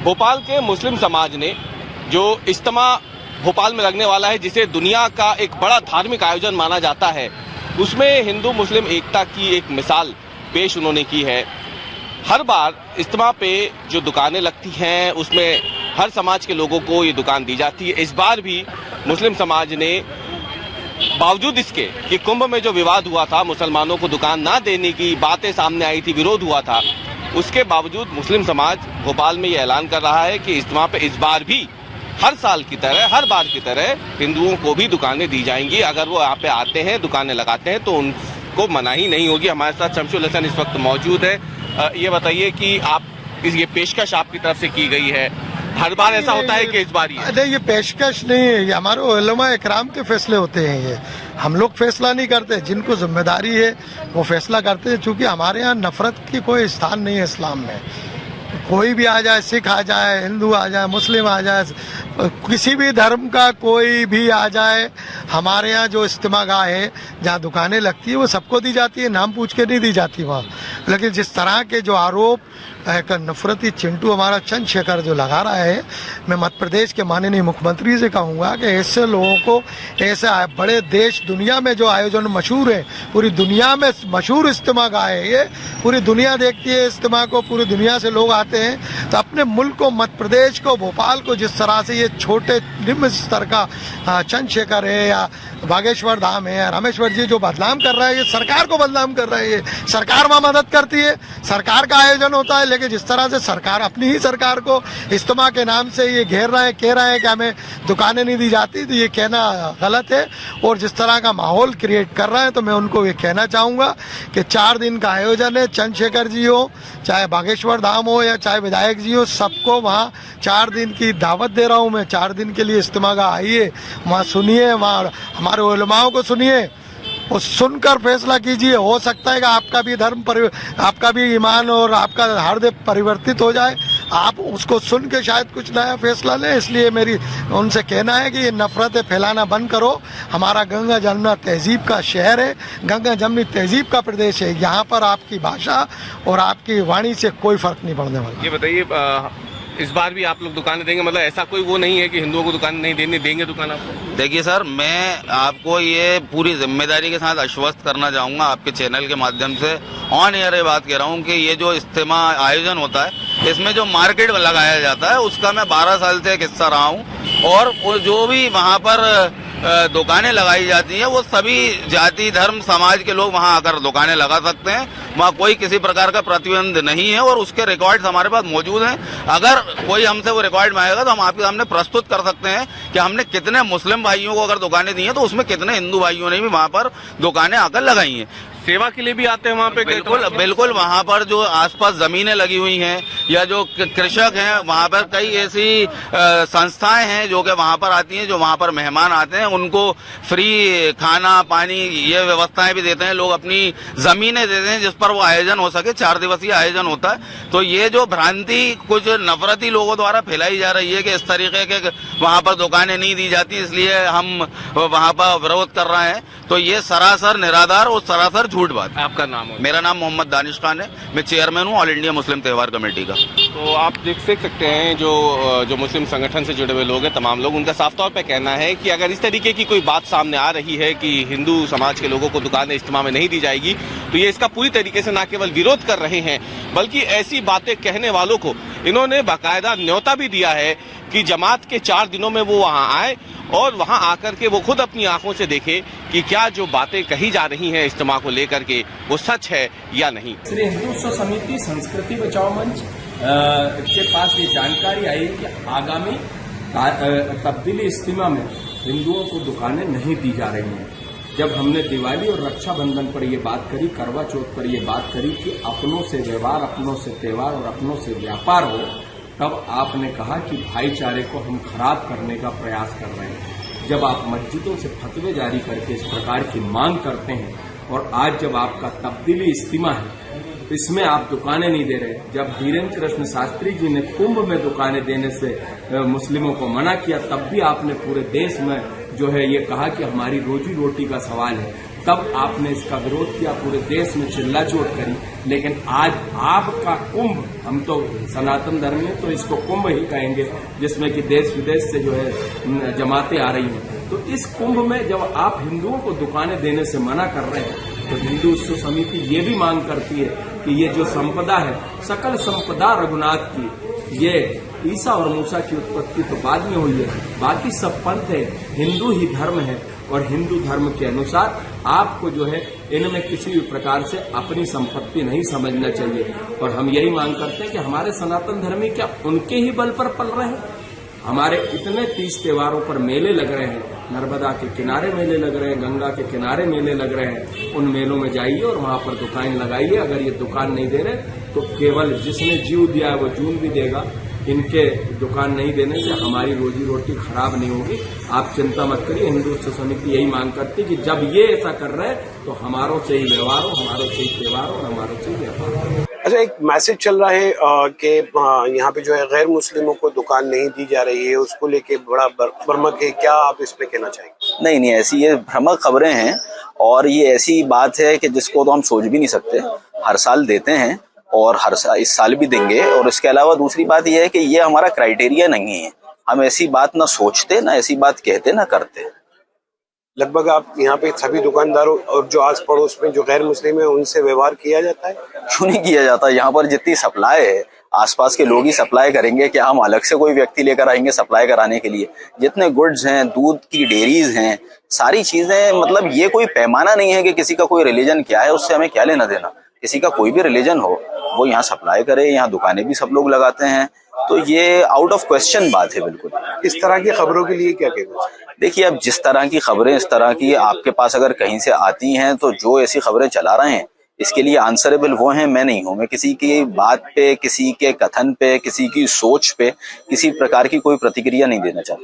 भोपाल के मुस्लिम समाज ने जो इज्तिमा भोपाल में लगने वाला है, जिसे दुनिया का एक बड़ा धार्मिक आयोजन माना जाता है, उसमें हिंदू मुस्लिम एकता की एक मिसाल पेश उन्होंने की है। हर बार इज्तिमा पे जो दुकानें लगती हैं उसमें हर समाज के लोगों को ये दुकान दी जाती है। इस बार भी मुस्लिम समाज ने, बावजूद इसके कि कुंभ में जो विवाद हुआ था, मुसलमानों को दुकान ना देने की बातें सामने आई थी, विरोध हुआ था, उसके बावजूद मुस्लिम समाज भोपाल में ये ऐलान कर रहा है कि इज्तिमा पे इस बार भी हर साल की तरह, हर बार की तरह हिंदुओं को भी दुकानें दी जाएंगी। अगर वो यहाँ पे आते हैं, दुकानें लगाते हैं, तो उनको मनाही नहीं होगी। हमारे साथ शमशुल हसन इस वक्त मौजूद है। ये बताइए कि आप ये पेशकश आपकी तरफ से की गई है, हर बार ऐसा होता है कि इस बार नहीं, ये पेशकश नहीं है, ये हमारे उलमा इकराम के फैसले होते हैं। ये हम लोग फैसला नहीं करते, जिनको जिम्मेदारी है वो फैसला करते हैं। चूंकि हमारे यहाँ नफरत की कोई स्थान नहीं है इस्लाम में। कोई भी आ जाए, सिख आ जाए, हिंदू आ जाए, मुस्लिम आ जाए, किसी भी धर्म का कोई भी आ जाए, हमारे यहाँ जो इज्तिमा गाह है, जहाँ दुकानें लगती है, वो सबको दी जाती है, नाम पूछ के नहीं दी जाती वहाँ। लेकिन जिस तरह के जो आरोप नफरती चिंटू हमारा चंद्रशेखर जो लगा रहा है, मैं मध्य प्रदेश के माननीय मुख्यमंत्री से कहूँगा कि ऐसे लोगों को, ऐसे बड़े देश दुनिया में जो आयोजन मशहूर है, पूरी दुनिया में मशहूर इज्तिमा गाह है ये, पूरी दुनिया देखती है इज्तिमा को, पूरी दुनिया से लोग आते हैं। तो अपने मुल्क को, मध्य प्रदेश को, भोपाल को जिस तरह से ये छोटे निम्न स्तर का चंद्रशेखर है या बागेश्वर धाम है, रामेश्वर जी जो बदनाम कर रहा है, ये सरकार को बदनाम कर रहा है। ये सरकार वहाँ मदद करती है, सरकार का आयोजन होता है, लेकिन जिस तरह से सरकार अपनी ही सरकार को इज्तिमा के नाम से ये घेर रहा है, कह रहा है कि हमें दुकानें नहीं दी जाती, तो ये कहना गलत है। और जिस तरह का माहौल क्रिएट कर रहा है, तो मैं उनको ये कहना चाहूँगा कि 4 दिन का आयोजन है, चंद्रशेखर जी हो, चाहे बागेश्वर धाम हो या चाहे विधायक जी हो, सबको वहाँ 4 दिन की दावत दे रहा हूँ मैं। 4 दिन के लिए इज्तिमा का आइए, वहाँ सुनिए, वहाँ हमारे उलमाओं को सुनिए, और सुनकर फैसला कीजिए। हो सकता है कि आपका भी धर्म, आपका भी ईमान और आपका हृदय परिवर्तित हो जाए, आप उसको सुन के शायद कुछ नया फैसला लें। इसलिए मेरी उनसे कहना है कि ये नफरतें फैलाना बंद करो। हमारा गंगा जमुना तहजीब का शहर है, गंगा जमुनी तहजीब का प्रदेश है। यहाँ पर आपकी भाषा और आपकी वाणी से कोई फर्क नहीं पड़ने वाला। ये बताइए, इस बार भी आप लोग दुकानें देंगे? मतलब ऐसा कोई वो नहीं है कि हिंदुओं को दुकान नहीं देंगे दुकान आपको? देखिए सर, मैं आपको ये पूरी जिम्मेदारी के साथ आश्वस्त करना चाहूँगा, आपके चैनल के माध्यम से ऑन एयर ये बात कह रहा हूँ कि ये जो इज्तिमा आयोजन होता है, इसमें जो मार्केट लगाया जाता है, उसका मैं 12 साल से एक हिस्सा रहा हूँ। और जो भी वहाँ पर दुकानें लगाई जाती हैं, वो सभी जाति, धर्म, समाज के लोग वहाँ आकर दुकानें लगा सकते हैं। वहाँ कोई किसी प्रकार का प्रतिबंध नहीं है, और उसके रिकॉर्ड्स हमारे पास मौजूद हैं। अगर कोई हमसे वो रिकॉर्ड मांगेगा तो हम आपके सामने प्रस्तुत कर सकते हैं कि हमने कितने मुस्लिम भाइयों को अगर दुकानें दी हैं, तो उसमें कितने हिंदू भाइयों ने भी वहाँ पर दुकानें आकर लगाई हैं। सेवा के लिए भी आते हैं वहाँ पे? बिल्कुल वहाँ पर जो आसपास जमीनें लगी हुई हैं या जो कृषक हैं, वहाँ पर कई ऐसी संस्थाएं हैं जो कि वहाँ पर आती हैं, जो वहाँ पर मेहमान आते हैं, उनको फ्री खाना पानी ये व्यवस्थाएं भी देते हैं। लोग अपनी जमीनें देते हैं जिस पर वो आयोजन हो सके। 4 दिवसीय आयोजन होता है। तो ये जो भ्रांति कुछ नफरती लोगों द्वारा फैलाई जा रही है कि इस तरीके के वहाँ पर दुकानें नहीं दी जाती, इसलिए हम वहाँ पर विरोध कर रहे हैं, तो ये सरासर निराधार और सरासर झूठ बात। आपका नाम है? मेरा नाम मोहम्मद दानिश खान है, मैं चेयरमैन हूँ ऑल इंडिया मुस्लिम त्योहार कमेटी का। तो आप देख सकते हैं जो मुस्लिम संगठन से जुड़े हुए लोग हैं, तमाम लोग, उनका साफ तौर पे कहना है कि अगर इस तरीके की कोई बात सामने आ रही है कि हिंदू समाज के लोगों को दुकानें इज्तिमा में नहीं दी जाएगी, तो ये इसका पूरी तरीके से न केवल विरोध कर रहे हैं, बल्कि ऐसी बातें कहने वालों को इन्होंने बाकायदा न्योता भी दिया है कि जमात के 4 दिनों में वो वहाँ आए और वहां आकर के वो खुद अपनी आंखों से देखे कि क्या जो बातें कही जा रही हैं इज्तिमा को लेकर के वो सच है या नहीं। श्री हिंदू समिति संस्कृति बचाओ मंच के पास ये जानकारी आई कि आगामी तब्दीली इज्तिमा में हिंदुओं को दुकानें नहीं दी जा रही हैं। जब हमने दिवाली और रक्षाबंधन पर ये बात करी, करवा चौथ पर ये बात करी कि अपनों से व्यवहार, अपनों से त्योहार और अपनों से व्यापार हो, तब आपने कहा कि भाईचारे को हम खराब करने का प्रयास कर रहे हैं। जब आप मस्जिदों से फतवे जारी करके इस प्रकार की मांग करते हैं, और आज जब आपका तब्दीली इज्तिमा है, इसमें आप दुकानें नहीं दे रहे। जब धीरेन्द्र कृष्ण शास्त्री जी ने कुंभ में दुकानें देने से मुस्लिमों को मना किया, तब भी आपने पूरे देश में जो है ये कहा कि हमारी रोजी रोटी का सवाल है। तब आपने इसका विरोध किया, पूरे देश में चिल्लाचोट करी। लेकिन आज आपका कुंभ, हम तो सनातन धर्मी हैं तो इसको कुंभ ही कहेंगे, जिसमें कि देश विदेश से जो है जमातें आ रही हैं। तो इस कुंभ में जब आप हिंदुओं को दुकानें देने से मना कर रहे हैं, तो हिंदू उत्सव समिति ये भी मांग करती है कि ये जो संपदा है, सकल संपदा रघुनाथ की, ये ईसा और मूसा की उत्पत्ति तो बाद में हुई है, बाकी सब पंथ है, हिंदू ही धर्म है। और हिंदू धर्म के अनुसार आपको जो है इनमें किसी भी प्रकार से अपनी संपत्ति नहीं समझना चाहिए। और हम यही मांग करते हैं कि हमारे सनातन धर्मी क्या उनके ही बल पर पल रहे हैं? हमारे इतने 30 त्योहारों पर मेले लग रहे हैं, नर्मदा के किनारे मेले लग रहे हैं, गंगा के किनारे मेले लग रहे हैं, उन मेलों में जाइए और वहां पर दुकान लगाइए। अगर ये दुकान नहीं दे रहे तो केवल जिसने जीव दिया है वो जून भी देगा। इनके दुकान नहीं देने से हमारी रोजी रोटी खराब नहीं होगी। आप चिंता मत करिए। हिंदू उत्सव समिति यही मांग करती कि जब ये ऐसा कर रहे हैं तो हमारों से ही व्यवहार हो, हमारों से ही त्योहार हो, हमारों से ही व्यापार हो। अच्छा, एक मैसेज चल रहा है कि यहाँ पे जो है गैर मुस्लिमों को दुकान नहीं दी जा रही है, उसको लेके बड़ा भ्रमक है, क्या आप इस पे कहना चाहेंगे? नहीं, ऐसी ये भ्रामक खबरें हैं और ये ऐसी बात है कि जिसको तो हम सोच भी नहीं सकते। हर साल देते हैं और हर साल इस साल भी देंगे। और इसके अलावा दूसरी बात यह है कि ये हमारा क्राइटेरिया नहीं है। हम ऐसी बात ना सोचते, ना ऐसी बात कहते, ना करते। लगभग आप यहाँ पे सभी दुकानदारों और जो आस पड़ोस में जो गैर मुस्लिम है उनसे व्यवहार किया जाता है? क्यों नहीं किया जाता? यहाँ पर जितनी सप्लाई है, आसपास के लोग ही सप्लाई करेंगे, क्या हम अलग से कोई व्यक्ति लेकर आएंगे सप्लाई कराने के लिए? जितने गुड्स हैं, दूध की डेयरीज हैं, सारी चीजें, मतलब ये कोई पैमाना नहीं है कि किसी का कोई रिलीजन क्या है, उससे हमें क्या लेना देना। किसी का कोई भी रिलीजन हो, वो यहाँ सप्लाई करे। यहाँ दुकानें भी सब लोग लगाते हैं, तो ये आउट ऑफ क्वेश्चन बात है बिल्कुल। इस तरह की खबरों के लिए क्या कहना? देखिए, अब जिस तरह की खबरें इस तरह की आपके पास अगर कहीं से आती हैं, तो जो ऐसी खबरें चला रहे हैं इसके लिए आंसरेबल वो हैं, मैं नहीं हूं। मैं किसी की बात पे, किसी के कथन पे, किसी की सोच पे किसी प्रकार की कोई प्रतिक्रिया नहीं देना चाहता।